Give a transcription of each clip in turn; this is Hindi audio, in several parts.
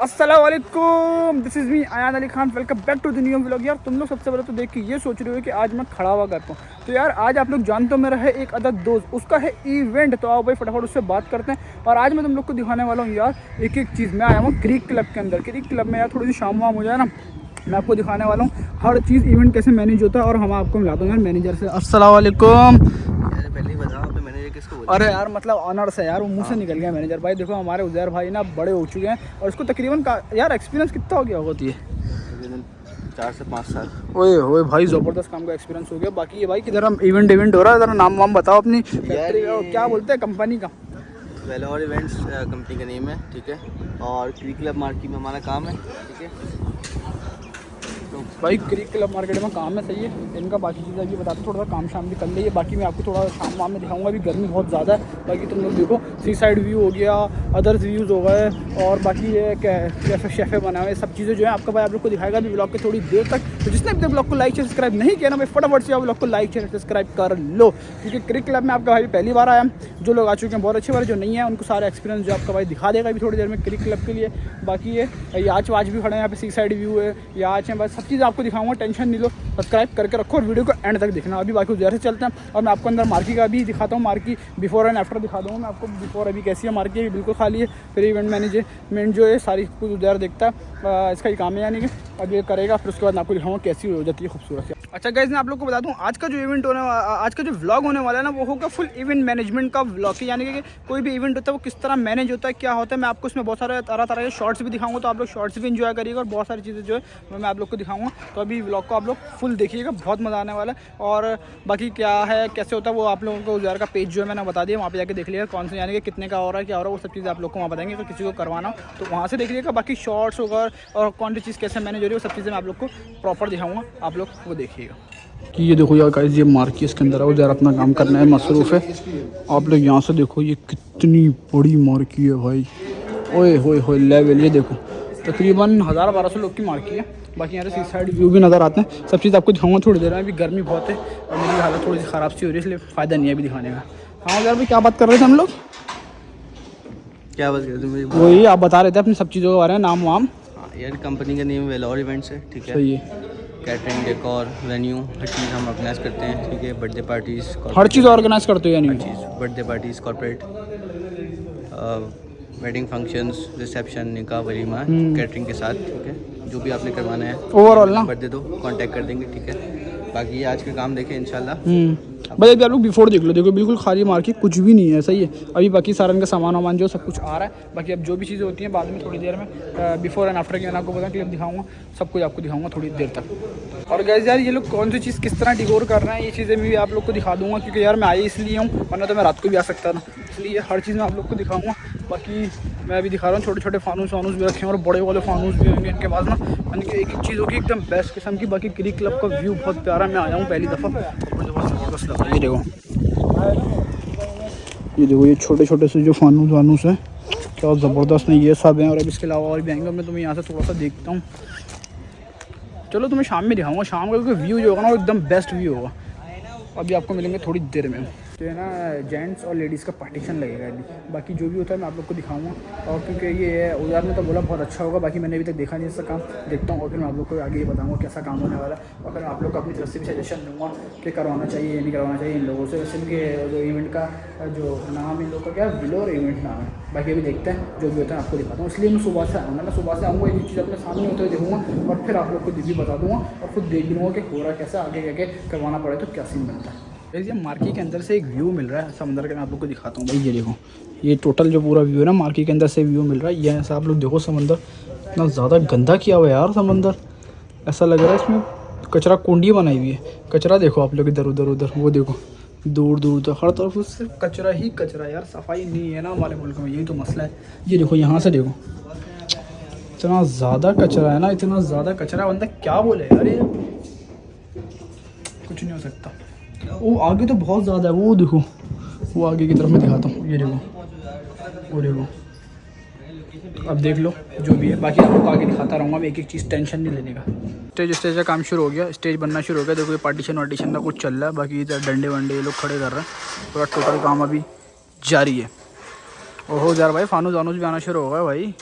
अस्सलाम वालेकुम, this is me Ayan Ali Khan. Welcome back to the new vlog. यार तुम लोग सबसे पहले तो देख के ये सोच रहे हो कि आज मैं खड़ा हुआ करता हूँ। तो यार आज आप लोग जानते हो मेरा है एक अदद दोस्त, उसका है इवेंट। तो आओ भाई फटाफट उससे बात करते हैं। और आज मैं तुम लोग को दिखाने वाला हूँ यार एक एक चीज़। मैं आया हूँ क्रिक क्लब के अंदर। क्रिक क्लब में यार थोड़ी सी शाम वाम हो जाए ना, मैं आपको दिखाने वाला हूँ हर चीज़, इवेंट कैसे मैनेज होता है। और हम आपको मिलाता हूँ यार मैनेजर से। अस्सलाम वालेकुम। पहले ही बताओ आपने मैनेजर किसको बोला? अरे यार मतलब ऑनर से यार, वो मुंह से निकल गया मैनेजर भाई। देखो हमारे उजैर भाई ना बड़े हो चुके हैं और इसको तकरीबन यार एक्सपीरियंस कितना हो गया होती है? 4 से 5 साल। ओए ओए भाई ज़बरदस्त काम का एक्सपीरियंस हो गया। बाकी ये भाई किधर हम इवेंट हो रहा है, ज़रा नाम वाम बताओ अपनी फैक्ट्री का, क्या बोलते हैं कंपनी का? वेलोर इवेंट्स कंपनी का नेम है, ठीक है। और क्रिक क्लब मार्केट में हमारा काम है, ठीक है। तो भाई क्रिक क्लब मार्केट में काम है, सही है। इनका बाकी चीज़ें अभी बताते, थोड़ा सा काम शाम भी कर लीजिए। बाकी मैं आपको थोड़ा शाम वाम में दिखाऊंगा। अभी गर्मी बहुत ज़्यादा है। बाकी तुम लोग देखो, सी साइड व्यू हो गया, अदर्स व्यूज़ हो गए, और बाकी ये कैफे शेफे बना हुए, सब चीज़ें जो है आपका भाई आप लोग को दिखाएगा अभी ब्लॉग के थोड़ी देर तक। तो जिसने अपने ब्लॉग को लाइक शेयर सब्सक्राइब नहीं किया ना भाई, फटाफट से आप ब्लॉग को लाइक शेयर सब्सक्राइब कर लो। क्योंकि क्रिक क्लब में आपका भाई पहली बार आया। जो लोग आ चुके हैं बहुत अच्छी बार, जो नहीं है उनको सारा एक्सपीरियंस जो आपका भाई दिखा देगा अभी थोड़ी देर में क्रिक क्लब के लिए। बाकी ये याच वाच भी खड़े हैं यहाँ पे, सी साइड व्यू है, याच है, बस सब चीज़ आपको दिखाऊंगा। टेंशन नहीं लो, सब्सक्राइब करके रखो और वीडियो को एंड तक देखना। अभी बाकी उधर से चलते हैं और मैं आपको अंदर मार्की का भी दिखाता हूँ। मार्की बिफोर एंड आफ्टर दिखा दूँगा मैं आपको। बिफोर अभी कैसी है मार्की, अभी बिल्कुल खाली है। फिर इवेंट मैनेजमेंट जो है सारी कुछ उधर देखता है, इसका ही काम है यानी कि अब ये करेगा। फिर उसके बाद मैं आपको दिखाऊंगा कैसी हो जाती है खूबसूरत। अच्छा गाइस, मैं आप लोग को बता दूं आज का जो इवेंट आज का जो व्लॉग होने वाला है ना, वो होगा फुल इवेंट मैनेजमेंट का व्लॉग। यानी कि कोई भी इवेंट होता है वो किस तरह मैनेज होता है, क्या होता है, मैं आपको इसमें बहुत सारे तरह तरह के शॉर्ट्स भी दिखाऊंगा। तो आप लोग शॉर्ट्स भी इंजॉय करिएगा और बहुत सारी चीज़ें जो है मैं आप लोग को दिखाऊंगा। तो अभी व्लॉग को आप लोग फुल देखिएगा, बहुत मज़ा आने वाला है। और बाकी क्या है कैसे होता है वो आप लोगों को उजायर का पेज जो है मैंने बता दिया, वहाँ पे जाके देख लिएगा कौन से यानी कि कितने का हो रहा है, क्या हो रहा है, वो सब चीज़ें आप लोग को वहाँ बताएंगे। अगर किसी को करवाना हो तो वहाँ से देख लीजिएगा। बाकी शॉर्ट्स होगा और कौन सी चीज़ कैसे मैनेज हो रही है, वो सब चीज़ें मैं आप लोग को प्रॉपर दिखाऊंगा, आप लोग वो देखिएगा। कि ये देखो यार गाइस, ये मार्की इसके अंदर है, वो ज़रा अपना काम करना है, मसरूफ़ है। आप लोग यहाँ से देखो ये कितनी बड़ी मार्की है भाई। ओए होए होए लेवल, ये देखो तकरीबन 1000-1200 लोग की मार्की है। बाकी यहाँ से सी साइड व्यू भी नज़र आते हैं। सब चीज़ आपको दिखाऊंगा थोड़ी देर में। अभी गर्मी बहुत है और मेरी हालत थोड़ी सी ख़राब सी हो रही है, इसलिए फ़ायदा नहीं है अभी दिखाने का। हाँ यार भाई, क्या बात कर रहे थे हम लोग? क्या बात कर रहे थे? वही आप बता रहे थे अपनी सब चीज़ों के बारे में, नाम वाम। हाँ यार, कंपनी का नेम वेलोर इवेंट्स है, ठीक है। सही है। कैटरिंग, डेकोर, वेन्यू, हर चीज़ हम ऑर्गेनाइज करते हैं, ठीक है। बर्थडे पार्टीज़, हर चीज़ ऑर्गेनाइज करते हो यानी? हर चीज़, birthday parties, corporate, wedding functions, reception, निकाह, वलीमा, कैटरिंग के साथ, ठीक है। जो भी आपने करवाना है ओवरऑल ना बर्थडे दो कांटेक्ट कर देंगे, ठीक है। बाकी ये आज का काम देखें इंशाल्लाह। भाई अभी आप लोग बिफोर देख लो, देखो बिल्कुल खाली मार्केट, कुछ भी नहीं है, सही है। अभी बाकी सारा इनका सामान वामान जो सब कुछ आ रहा है। बाकी अब जो भी चीज़ें होती हैं बाद में थोड़ी देर में बिफोर एंड आफ्टर की मैं आपको क्लिप दिखाऊंगा, सब कुछ आपको दिखाऊंगा थोड़ी देर तक। और गाइस यार ये लोग कौन सी चीज़ किस तरह डिकोर कर रहे हैं, ये चीज़ें भी आप लोग को दिखा दूंगा। क्योंकि यार मैं आई इसलिए हूँ, वरना तो मैं रात को भी आ सकता था, इसलिए हर चीज़ मैं आप लोग को दिखाऊंगा। बाकी मैं अभी दिखा रहा हूँ छोटे छोटे फानूस वानूस भी रखे हैं और बड़े वाले फानूस भी होंगे इनके पास ना, यानी कि एक एक चीज़ होगी एकदम बेस्ट किस्म की। बाकी क्रिक क्लब का व्यू बहुत प्यारा, मैं आया हूँ पहली दफ़ा, मुझे बहुत ज़बरदस्त लगा। ये देखो, ये देखो ये छोटे छोटे से जो फानूस वानूस हैं, क्या ज़बरदस्त नहीं, ये सब हैं। और अब इसके अलावा और भी आएंगे। मैं तुम्हें यहाँ से थोड़ा सा देखता हूँ, चलो तुम्हें शाम में दिखाऊंगा। शाम का क्योंकि व्यू जो होगा ना वो एकदम बेस्ट व्यू होगा। अभी आपको मिलेंगे थोड़ी देर में। तो है ना जेंट्स और लेडीज़ का पार्टीशन लगेगा अभी। बाकी जो भी होता है मैं आप लोग को दिखाऊंगा। और क्योंकि ये उजाड़ ने तो बोला बहुत अच्छा होगा, बाकी मैंने अभी तक देखा नहीं इसका काम, देखता हूँ और फिर मैं आप लोग को आगे ये बताऊँगा कैसा काम होने वाला है। और फिर आप लोग को अपनी तरफ से भी सजेशन दूँगा कि करवाना चाहिए या नहीं करवाना चाहिए इन लोगों से। वैसे इनके जो इवेंट का जो नाम इन लोग का क्या है, वेलोर इवेंट नाम है। बाकी अभी देखते हैं जो भी होता है आपको दिखाता हूँ। इसलिए मैं सुबह से आऊँगा, मैं सुबह से आऊँगा, ये चीज़ अपने सामने होते हुए देखूँगा और फिर आप लोग को भी बता दूँगा और खुद देख लूँगा कि हो रहा कैसा, आगे आगे करवाना पड़े तो क्या सीन बनता है। ये मार्की के अंदर से एक व्यू मिल रहा है समंदर का, मैं आप लोग को दिखाता हूँ भाई। ये देखो, ये टोटल जो पूरा व्यू है ना मार्की के अंदर से व्यू मिल रहा है। ये ऐसा आप लोग देखो, समंदर इतना ज़्यादा गंदा किया हुआ है यार समंदर, ऐसा लग रहा है इसमें कचरा कुंडी बनाई हुई है। कचरा देखो आप लोग इधर उधर उधर, वो देखो दूर दूर तक हर तरफ सिर्फ कचरा ही कचरा यार। सफाई नहीं है ना हमारे मुल्क में, यही तो मसला है। ये देखो यहाँ से देखो, इतना ज़्यादा कचरा है ना, इतना ज़्यादा कचरा, बंदा क्या बोले यार, ये कुछ नहीं हो सकता। वो आगे तो बहुत ज़्यादा है, वो देखो, वो आगे की तरफ मैं दिखाता हूँ। ये देखो, वो देखो, अब देख लो जो भी है। बाकी आपको आगे दिखाता रहूँगा मैं एक एक चीज़, टेंशन नहीं लेने का। स्टेज का काम शुरू हो गया, स्टेज बनना शुरू हो गया। देखो ये पार्टीशन वार्टीशन का कुछ चल रहा है। बाकी इधर डंडे वंडे ये लोग खड़े कर रहे हैं, पूरा टोटल काम अभी जारी है। ओहो यार भाई, फानूस वानूस भी आना शुरू हो गया भाई।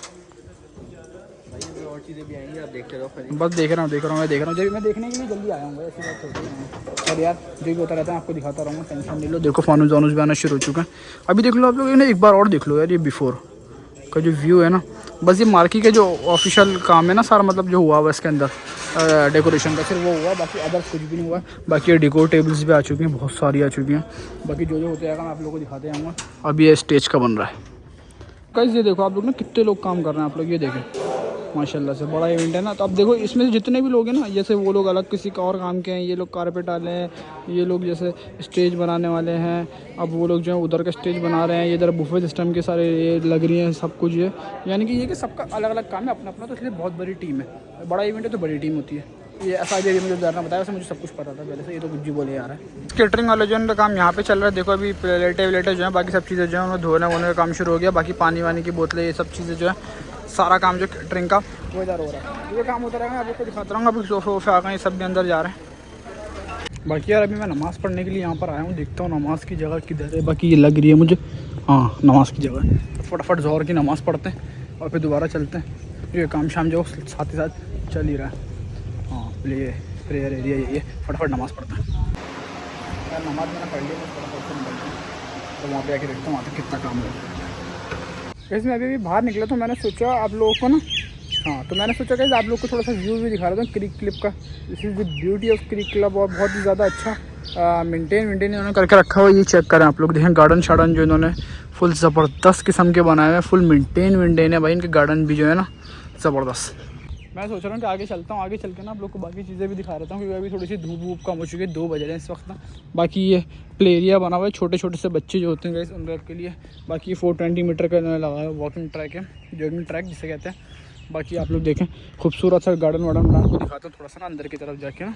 चीज़ें भी आएंगी, आप देखते रहो खाली। बस देख रहा हूँ जब मैं देखने के लिए जल्दी आया हूँ, ऐसी बात होती है। और यार जो भी होता रहता है आपको दिखाता रहूँगा, टेंशन नहीं लो। देखो फानूस वानूस भी आना शुरू हो चुका है। अभी देख लो आप लोग ना, एक बार और देख लो यार, ये बिफोर का जो व्यू है ना, बस ये मार्की के जो ऑफिशियल काम है ना सारा, मतलब जो हुआ हुआ इसके अंदर डेकोरेशन का, सिर्फ वो हुआ, बाकी अदर्स कुछ भी नहीं हुआ। बाकी ये डेकोर टेबल्स भी आ चुकी हैं, बहुत सारी आ चुकी हैं। बाकी जो जो होते जाएगा मैं आप लोगों को दिखाते जाऊँगा। अभी ये स्टेज का बन रहा है। गाइस ये देखो आप लोग ना, कितने लोग काम कर रहे हैं आप लोग, ये देखें माशाल्लाह से, बड़ा इवेंट है ना। तो अब देखो इसमें से जितने भी लोग हैं ना, जैसे वो लोग अलग किसी का और काम के हैं, ये लोग कारपेट डाले हैं, ये लोग जैसे स्टेज बनाने वाले हैं, अब वो लोग जो है उधर का स्टेज बना रहे हैं, ये इधर बुफे सिस्टम के सारे ये लग रही हैं सब कुछ। ये यानी कि ये कि सबका अलग अलग काम है अपना अपना, तो इसलिए बहुत बड़ी टीम है। बड़ा इवेंट है तो बड़ी टीम होती है। ये ऐसा भी मुझे डरना बताया, वैसे मुझे सब कुछ पता था पहले से, ये तो कुछ जी बोले यार है। केटरिंग वाले जो है काम यहाँ पे चल रहा है। देखो अभी प्लेटें व्लेटें जो है, बाकी सब चीज़ें जो है उन्हें धोने वोने का काम शुरू हो गया। बाकी पानी वानी की बोतलें, ये सब चीज़ें जो है, सारा काम जो केटरिंग का वो इधर हो रहा है। ये काम होता रहेगा, आपको दिखाता रहूँगा। अभी सोफे वोफे आ गए, सब भी अंदर जा रहे हैं। बाकी यार अभी मैं नमाज़ पढ़ने के लिए यहाँ पर आया हूँ, देखता हूँ नमाज़ की जगह किधर है। बाकी ये लग रही है मुझे, हाँ नमाज़ की जगह है। फटाफट ज़ोहर की नमाज़ पढ़ते हैं और फिर दोबारा चलते हैं। ये काम शाम जो साथ ही साथ चल ही रहा है। हाँ प्रेयर एरिया यही है, फटाफट नमाज़ पढ़ते हैं यार। नमाज़ मैंने पढ़ लिया, फटाफट से निकलते हैं। तो वहाँ पे आके देखता हूँ वहाँ पे कितना काम है। वैसे मैं अभी बाहर निकला तो मैंने सोचा आप लोगों को ना, हाँ तो मैंने सोचा कि आप लोग को थोड़ा सा व्यू भी दिखा रहा था क्रिक क्लिप का। This is the beauty of cric club. और बहुत ही ज़्यादा अच्छा मेंटेन इन्होंने करके रखा हुआ। ये चेक करें आप लोग, देखें गार्डन शार्डन जो इन्होंने फुल ज़बरदस्त किस्म के बनाए हुए हैं, फुल मेंटेन है भाई इनके गार्डन भी जो है ना, ज़बरदस्त। मैं सोच रहा हूँ कि आगे चलता हूँ, आगे चल के ना आप लोग को बाकी चीज़ें भी दिखा रहता हूँ, क्योंकि अभी थोड़ी सी धूप वूप कम हो चुकी है, 2 बज रहे हैं इस वक्त ना। बाकी ये प्ले एरिया बना हुआ है, छोटे छोटे से बच्चे जो होते हैं गाइस उन लोग के लिए। बाकी 420 मीटर का इन्होंने लगाया वॉकिंग ट्रैक है, जॉगिंग ट्रैक जिसे कहते हैं। बाकी आप लोग देखें खूबसूरत सा गार्डन वार्डन मैं आपको दिखाता हूँ थोड़ा सा ना अंदर की तरफ जाके ना।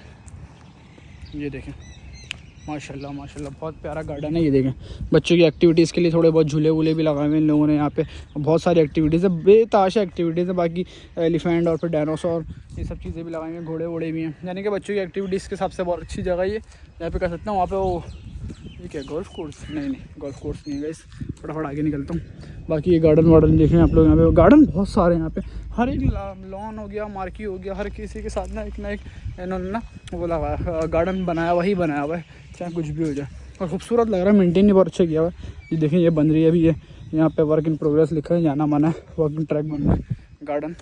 ये देखें माशाल्लाह माशाल्लाह, बहुत प्यारा गार्डन है। ये देखें बच्चों की एक्टिविटीज़ के लिए थोड़े बहुत झूले वूले भी लगाए हुए इन लोगों ने यहाँ पे। बहुत सारी एक्टिविटीज़ है, बेताशा एक्टिविटीज़ है। बाकी एलिफेंट और फिर डायनासोर ये सब चीज़ें भी लगाई हुई हैं, घोड़े वोड़े भी हैं। यानी कि बच्चों की एक्टिविटीज़ के हिसाब से बहुत अच्छी जगह ये, यहाँ पे कर सकते हैं। वहाँ पे वो ये क्या गोल्फ कोर्स, नहीं गोल्फ कोर्स नहीं है गाइस। फटाफट आगे निकलता हूँ। बाकी ये गार्डन वार्डन देखें आप लोग, यहाँ पे गार्डन बहुत सारे हैं यहाँ पे। हर एक लॉन हो गया, मार्की हो गया, हर किसी के साथ ना एक इन्होंने ना वो लगा गार्डन बनाया, वही बनाया हुआ है, चाहे कुछ भी हो जाए। और खूबसूरत लग रहा है, मेंटेन भी बहुत अच्छा किया हुआ है। ये देखें ये बन रही है अभी, ये यहाँ पे वर्क इन प्रोग्रेस लिखा है, जाना माना है, वॉकिंग ट्रैक बन रहा है, गार्डन।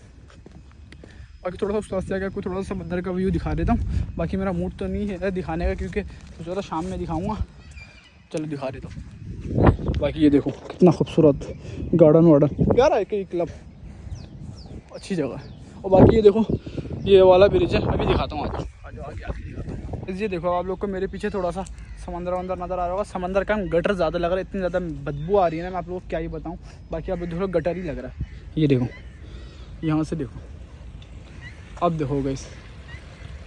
बाकी थोड़ा सा उस तरह से आकर कोई थोड़ा सा मंदिर का व्यू दिखा देता हूँ। बाकी मेरा मूड तो नहीं है दिखाने का, क्योंकि सोचा था शाम में दिखाऊँगा, चलो दिखा देता हूँ। बाकी ये देखो कितना खूबसूरत गार्डन वार्डन, प्यारा है कि क्लब, अच्छी जगह है। और बाकी ये देखो ये वाला ब्रिज है, अभी दिखाता हूँ आगे आगे दिखाता हूँ। ये देखो आप लोग को मेरे पीछे थोड़ा सा समंदर वंदर नज़र आ रहा होगा। समंदर का गटर ज़्यादा लग रहा है, इतनी ज़्यादा बदबू आ रही है ना, मैं आप लोगों को क्या ही बताऊँ। बाकी आप देखो गटर ही लग रहा है। ये देखो यहाँ से देखो, अब देखो गाइस,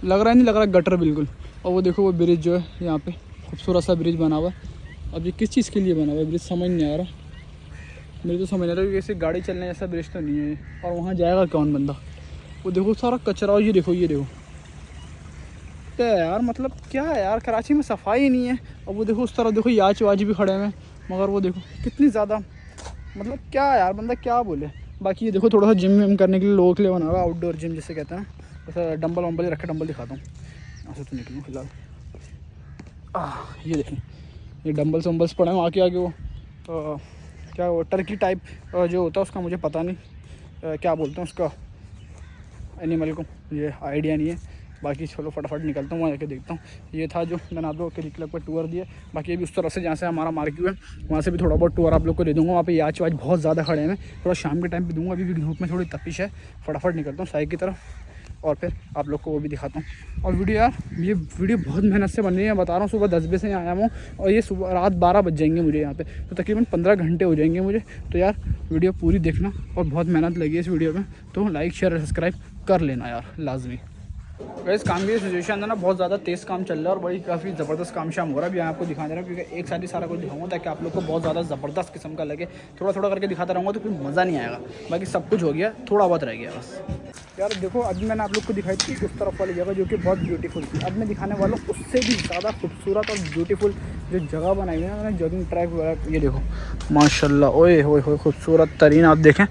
लग रहा है नहीं लग रहा है गटर बिल्कुल। और वो देखो वो ब्रिज जो है यहाँ पे, खूबसूरत सा ब्रिज बना हुआ है। अब ये किस चीज़ के लिए बना हुआ है ब्रिज समझ नहीं आ रहा, मेरे तो समझ आ रहा है, क्योंकि ऐसे गाड़ी चलने जैसा ब्रिज तो नहीं है। और वहाँ जाएगा कौन बंदा। वो देखो सारा कचरा, और ये देखो क्या यार, मतलब क्या है यार, कराची में सफाई नहीं है। और वो देखो उस तरफ देखो याच वाच भी खड़े हैं, मगर वो देखो कितनी ज़्यादा, मतलब क्या यार बंदा क्या बोले। बाकी ये देखो थोड़ा सा जिम विम करने के लिए लोगों के लिए बना हुआ, आउटडोर जिम जिसे कहते हैं। जैसे डंबल वम्बल रखे, डंबल दिखाता हूँ, ऐसे तो निकलूँ फिलहाल। ये देखें ये डंबल्स वम्बल्स पड़े हैं। वहाँ के आगे वो क्या वो टर्की टाइप जो होता है उसका मुझे पता नहीं क्या बोलते हैं उसका एनिमल को, ये आइडिया नहीं है। बाकी चलो फटाफट निकलता हूँ, वहाँ जाके देखता हूँ। ये था जो मैंने आप लोगों को क्रिक क्लब का टूर दिया। बाकी अभी उस तरफ से जहाँ से हमारा मार्केट है वहाँ से भी थोड़ा बहुत टूर आप लोग को दे दूँगा। वहाँ पे याच वाच बहुत ज़्यादा खड़े हैं, थोड़ा शाम के टाइम पे दूँगा। अभी भी धूप में थोड़ी तपिश है, फटाफट निकलता हूँ साइड की तरफ और फिर आप लोग को वो भी दिखाता हूँ। और वीडियो यार, ये वीडियो बहुत मेहनत से बन रही है, बता रहा हूँ। सुबह 10 बजे से आया हूँ और ये सुबह रात 12 बज जाएंगे मुझे यहाँ पे, तो तकरीबन 15 घंटे हो जाएंगे मुझे। तो यार वीडियो पूरी देखना, और बहुत मेहनत लगी है इस वीडियो में, तो लाइक शेयर सब्सक्राइब कर लेना यार लाजमी। वैसे काम की सिचुएशन है ना, बहुत ज़्यादा तेज़ काम चल रहा है और बड़ी काफ़ी ज़बरदस्त काम शाम हो रहा है। अभी आपको दिखा दे रहा हूँ, क्योंकि एक साथ ही सारा कुछ दिखाऊंगा ताकि आप लोग को बहुत ज़्यादा ज़बरदस्त किस्म का लगे। थोड़ा थोड़ा करके दिखाता रहूँगा तो कोई मज़ा नहीं आएगा। बाकी सब कुछ हो गया, थोड़ा बहुत रह गया बस। यार देखो अभी मैंने आप लोग को दिखाई थी उस तरफ वाली जगह जो कि बहुत ब्यूटीफुल थी। अब मैं दिखाने वाला हूँ उससे भी ज़्यादा खूबसूरत और ब्यूटीफुल जो जगह बनाई हुई है ना मैंने जॉगिंग ट्रैक वगैरह, ये देखो माशाल्लाह, ओए होए होए खूबसूरत तरीन आप देखें।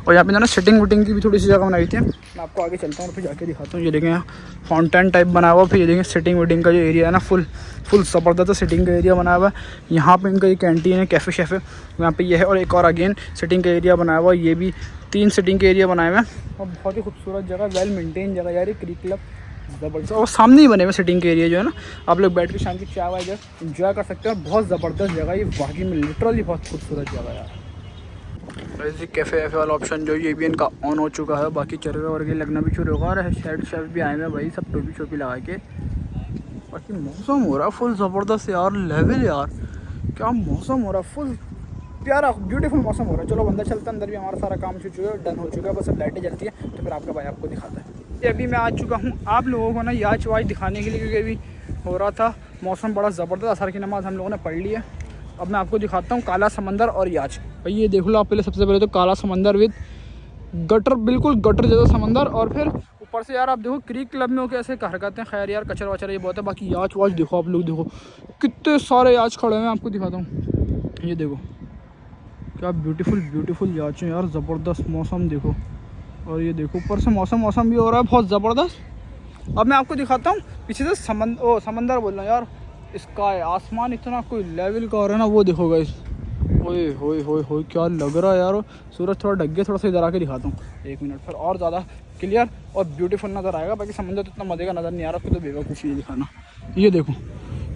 और यहाँ पे ना सिटिंग विटिंग की भी थोड़ी सी जगह बनाई थी। मैं आपको आगे चलता हूँ और फिर जाके दिखाता हूँ। ये देखें यहाँ फाउंटेन टाइप बनाया हुआ, फिर ये देखें सिटिंग विटिंग का जो एरिया है ना फुल ज़बरदस्त सिटिंग का एरिया बनाया हुआ है। यहाँ पर इनका ये कैंटीन है, कैफ़े शैफ़े यहाँ पे ये है। और एक और अगेन सिटिंग का एरिया बनाया हुआ, ये भी 3 सिटिंग के एरिया बनाए हुए हैं। और बहुत ही खूबसूरत जगह, वेल मेंटेन जगह यार, ये क्रिक क्लब ज़बरदस्त। और सामने ही बने हुए सिटिंग के एरिया जो है ना, आप लोग बैठ के शाम की चाय वाय जो इन्जॉय कर सकते हो। बहुत ज़बरदस्त जगह ये, वाकई में लिटरली बहुत खूबसूरत जगह है यार। ऐसे कैफ़े वैफ़े वाला ऑप्शन जो ये भी इनका ऑन हो चुका है। बाकी चरखे वर्गे लगना भी शुरू होगा और शेड शेफ भी आए हैं भाई, सब टोपी शोपी लगा के। बाकी मौसम हो रहा है फुल ज़बरदस्त यार, लेवल यार, क्या मौसम हो रहा है, फुल प्यारा ब्यूटीफुल मौसम हो रहा है। चलो अंदर चलते हैं, अंदर भी हमारा सारा काम हो चुका है, डन हो चुका है, बस अब लाइटें जलती हैं तो फिर आपका भाई आपको दिखाता है। ये अभी मैं आ चुका हूँ आप लोगों को ना याच वाच दिखाने के लिए, क्योंकि अभी हो रहा था मौसम बड़ा ज़बरदस्त। असर की नमाज़ हम लोगों ने पढ़ ली है। अब मैं आपको दिखाता हूँ काला समंदर और याच। भाई ये देख लो आप, पहले सबसे पहले तो काला समंदर विद गटर, बिल्कुल गटर जैसा समंदर। और फिर ऊपर से यार आप देखो क्रिक क्लब में कैसे हरकतें, खैर यार कचरा वचरा ये बहुत है। बाकी याच वाच देखो आप लोग, देखो कितने सारे याच खड़े हैं, आपको दिखाता हूँ। ये देखो क्या ब्यूटीफुल याच है यार, ज़बरदस्त मौसम देखो। और ये देखो ऊपर से मौसम भी हो रहा है बहुत ज़बरदस्त। अब मैं आपको दिखाता हूँ पीछे से समंदर बोल रहा हूँ यार, स्काई आसमान इतना कोई लेवल का हो रहा है ना, वो देखो गाइस, ओए होए होए होए क्या लग रहा है यार। सूरज थोड़ा ढक गया, थोड़ा सा इधर आके दिखाता हूँ 1 मिनट, फिर और ज़्यादा क्लियर और ब्यूटीफुल नज़र आएगा। बाकी समंदर तो इतना मज़े का नज़र नहीं आ रहा, उसको तो बेवकूफ़ी ये दिखाना। ये देखो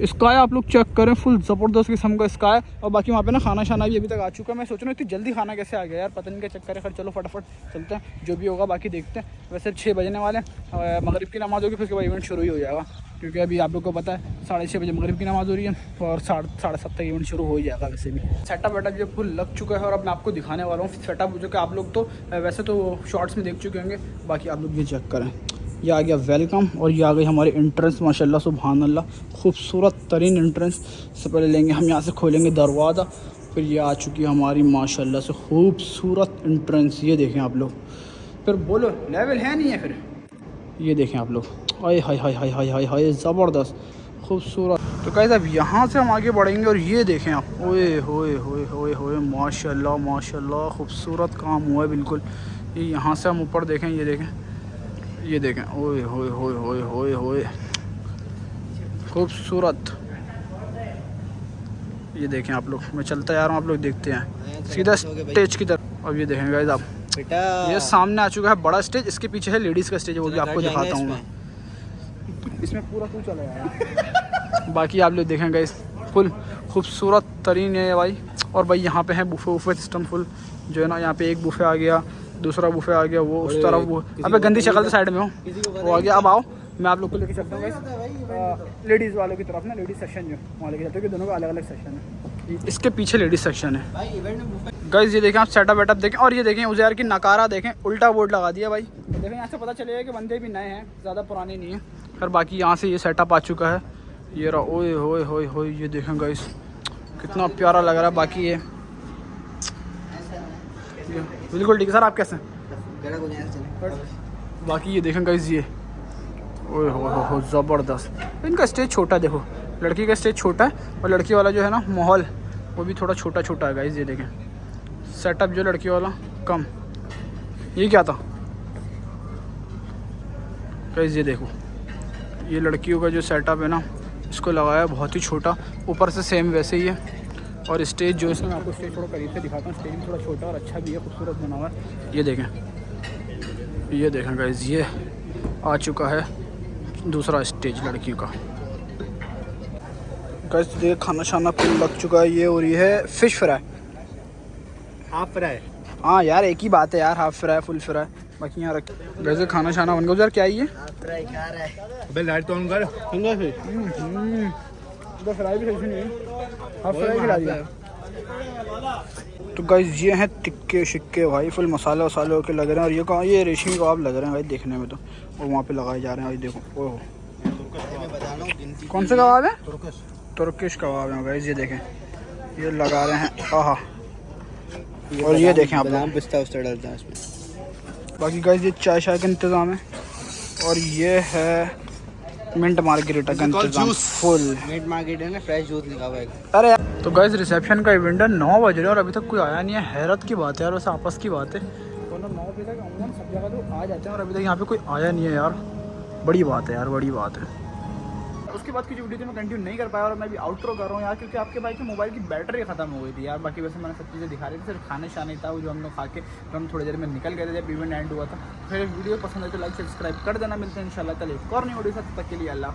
स्काई आप लोग चेक करें, फुल ज़बरदस्त किस्म का स्काई। और बाकी वहाँ पे ना खाना शाना भी अभी तक आ चुका है। मैं सोच रहा हूँ इतनी जल्दी खाना कैसे आ गया यार, पता नहीं क्या चक्कर है। खैर चलो फटाफट चलते हैं, जो भी होगा बाकी देखते हैं। वैसे 6 बजने वाले, मगरिब की नमाज़ होगी, फिर उसके बाद इवेंट शुरू ही हो जाएगा। क्योंकि अभी आप लोग को पता है 6:30 बजे मगरिब की नमाज़ हो रही है और 7:30 तक इवेंट शुरू हो ही जाएगा। वैसे भी सेटअप वेटअप जो फुल लग चुका है। और अब मैं आपको दिखाने वाला हूँ सेटअप, जो कि आप लोग तो वैसे तो शॉर्ट्स में देख चुके होंगे, बाकी आप लोग ये चेक करें। ये आ गया वेलकम, और ये आ गई हमारी एंट्रेंस, माशाल्लाह सुभान अल्लाह, खूबसूरत तरीन एंट्रेंस। सबसे पहले लेंगे हम यहाँ से, खोलेंगे दरवाज़ा, फिर ये आ चुकी है हमारी माशाल्लाह से खूबसूरत एंट्रेंस। ये देखें आप लोग, फिर बोलो लेवल है नहीं है फिर, ये देखें आप लोग, हाय हाय हाय हाय हाय हाय हाय ज़बरदस्त खूबसूरत। तो गाइस अब यहाँ से हम आगे बढ़ेंगे, और ये देखें आप, ओए होए होए होए होए माशाल्लाह माशाल्लाह खूबसूरत काम हुआ है बिल्कुल। ये यहाँ से हम ऊपर देखें, ये देखें ओए होए होए होए होए होए खूबसूरत। ये देखें आप लोग, मैं चलता जा रहा हूँ, आप लोग देखते हैं सीधा स्टेज की तरफ। अब ये देखें गाइस आप, ये सामने आ चुका है बड़ा स्टेज, इसके पीछे है लेडीज़ का स्टेज, वो भी आपको दिखाता हूँ मैं। इसमें पूरा तू चला यार। बाकी आप लोग देखें गाइस, फुल खूबसूरत तरीन है भाई। और भाई यहाँ पे है बुफे सिस्टम फुल, जो है ना, यहाँ पे एक बुफे आ गया, दूसरा बुफे आ गया, वो उस तरफ, वो अबे गंदी शक्ल से साइड में हो, वो आ गया। अब आओ मैं आप लोग को लेके चलता हूँ गाइस लेडीज़ वालों की तरफ ना, लेडीज़ सेक्शन जो वहाँ लेके चलते हैं, दोनों का अलग अलग सेक्शन है। इसके पीछे लेडीज़ सेक्शन है गाइस। ये देखें आप सेटअप वेटअप देखें, और ये देखें उज़ैर की नकारा देखें, उल्टा बोर्ड लगा दिया भाई। देखें यहाँ से पता चलेगा कि बंदे भी नए हैं, ज़्यादा पुराने नहीं हैं। फिर बाकी यहाँ से ये सेटअप आ चुका है, ये रहा, ओए होए होए होए, ये देखें गाइस कितना प्यारा लग रहा है। बाकी ये बिल्कुल ठीक है सर, आप कैसे हैं? बाकी ये देखें गाइस, ये ओए हो ज़बरदस्त। इनका स्टेज छोटा देखो, लड़की का स्टेज छोटा है, और लड़की वाला जो है ना माहौल, वो भी थोड़ा छोटा है गाइस। ये देखें सेटअप जो लड़की वाला कम। ये क्या था गाइस, ये देखो, ये लड़कियों का जो सेटअप है ना, इसको लगाया बहुत ही छोटा, ऊपर से सेम वैसे ही है। और स्टेज जो है, मैं आपको स्टेज थोड़ा करीब से दिखाता हूँ। स्टेज भी थोड़ा छोटा और अच्छा भी है, खूबसूरत बना हुआ है। ये देखें गाइस, ये आ चुका है दूसरा स्टेज लड़की का। गाइस ये खाना शाना कुल लग चुका है। ये हो रही है फ़िश फ्राई, हाफ फ्राई। हाँ यार एक ही बात है यार, हाफ फ्राई फुल फ्राई। बाकी यहाँ रख वैसे खाना शाना बन गया यार। क्या ये फ्राई खा रहा है, लाइट तो ऑन कर तो फ्राई भी सही नहीं, हाफ फ्राई खिला दिया। तो गाइस ये हैं टिक्के शिक्के भाई, फुल मसाले वसाले के लग रहे हैं। और ये कहाँ, ये रेशमी कबाब लग रहे हैं भाई देखने में तो, और वहाँ पे लगाए जा रहे हैं भाई। देखो ओह कौन से कबाब है? तुर्किश कबाब है गाइस। ये देखें ये लगा रहे हैं, आहा। और ये देखें आप लोग, पिस्ता उस्ता डालता है इसमें। बाकी गाइस ये चाय शाय का इंतज़ाम है। और ये है मिंट मार्गेरिटा का इंतजाम फुल। मिंट मार्केट है ना, फ्रेश जूस लिखा हुआ है। अरे तो गाइस रिसेप्शन का इवेंट है 9 बज रहे हैं और अभी तक कोई आया नहीं है। हैरत की बात है यार, वैसे आपस की बात है, वरना 9 बजे तक अमूमन सब जगह तो आ जाते हैं और अभी तक यहाँ पे कोई आया नहीं है यार। बड़ी बात है यार, बड़ी बात है। उसके बाद की जो वीडियो थी मैं कंटिन्यू नहीं कर पाया और मैं अभी आउटरो कर रहा हूँ यार, क्योंकि आपके भाई की मोबाइल की बैटरी खत्म हो गई थी यार। बाकी वैसे मैंने सब चीज़ें दिखा रही थी, सिर्फ खाने शाने था वो जो हम लोग खा के फिर हम थोड़ी देर में निकल गए थे जब इवेंट एंड हुआ था। फिर वीडियो पसंद है तो लाइक सब्सक्राइब कर देना। मिलते हैं इंशाल्लाह कल एक और नई वीडियो से, तब तक के लिए अल्लाह।